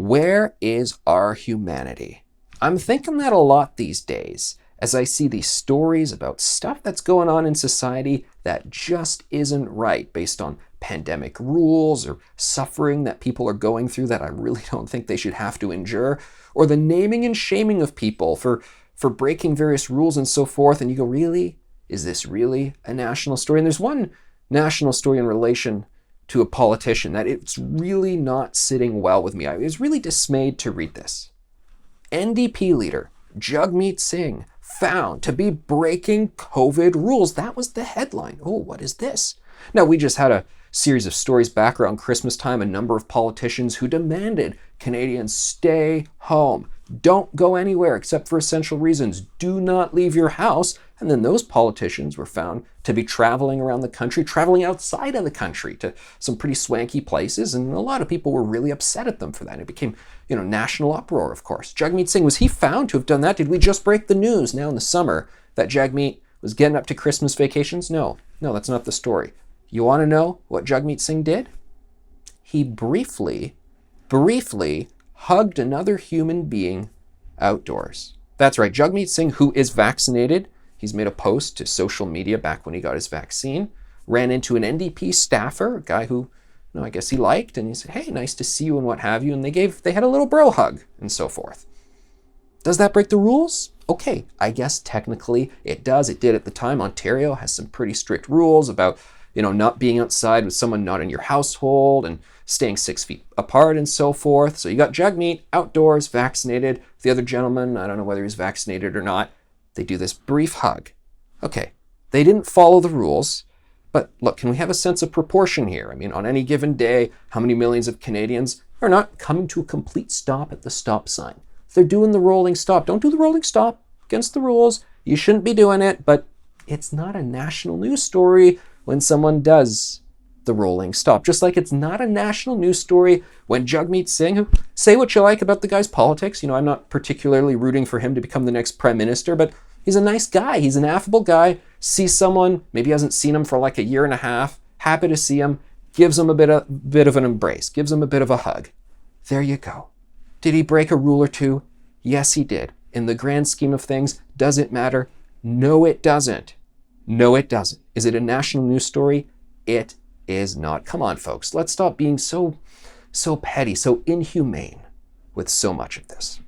Where is our humanity? I'm thinking that a lot these days as I see these stories about stuff that's going on in society that just isn't right based on pandemic rules or suffering that people are going through that I really don't think they should have to endure, or the naming and shaming of people for breaking various rules and so forth. And you go, really? Is this really a national story? And there's one national story in relation to a politician that it's really not sitting well with me. I was really dismayed to read this. NDP leader Jagmeet Singh found to be breaking COVID rules. That was the headline. Oh, what is this? Now, we just had a series of stories back around Christmas time, a number of politicians who demanded Canadians stay home. Don't go anywhere except for essential reasons. Do not leave your house. And then those politicians were found to be traveling around the country, traveling outside of the country to some pretty swanky places. And a lot of people were really upset at them for that. It became, national uproar, of course. Jagmeet Singh, was he found to have done that? Did we just break the news now in the summer that Jagmeet was getting up to Christmas vacations? No, that's not the story. You want to know what Jagmeet Singh did? He briefly hugged another human being outdoors. That's right, Jagmeet Singh, who is vaccinated, he's made a post to social media back when he got his vaccine, ran into an NDP staffer, a guy who, I guess he liked, and he said, hey, nice to see you and what have you, and they had a little bro hug and so forth. Does that break the rules? Okay, I guess technically it does. It did at the time. Ontario has some pretty strict rules about not being outside with someone not in your household and staying 6 feet apart and so forth. So you got Jagmeet outdoors, vaccinated. The other gentleman, I don't know whether he's vaccinated or not, they do this brief hug. Okay, they didn't follow the rules, but look, can we have a sense of proportion here? I mean, on any given day, how many millions of Canadians are not coming to a complete stop at the stop sign? They're doing the rolling stop. Don't do the rolling stop. Against the rules. You shouldn't be doing it, but it's not a national news story when someone does the rolling stop. Just like it's not a national news story when Jagmeet Singh, who, say what you like about the guy's politics, I'm not particularly rooting for him to become the next prime minister, but he's a nice guy. He's an affable guy. Sees someone, maybe hasn't seen him for like a year and a half, happy to see him, gives him a bit of an embrace, gives him a bit of a hug. There you go. Did he break a rule or two? Yes, he did. In the grand scheme of things, does it matter? No, it doesn't. No, it doesn't. Is it a national news story? It is not. Come on, folks. Let's stop being so petty, so inhumane with so much of this.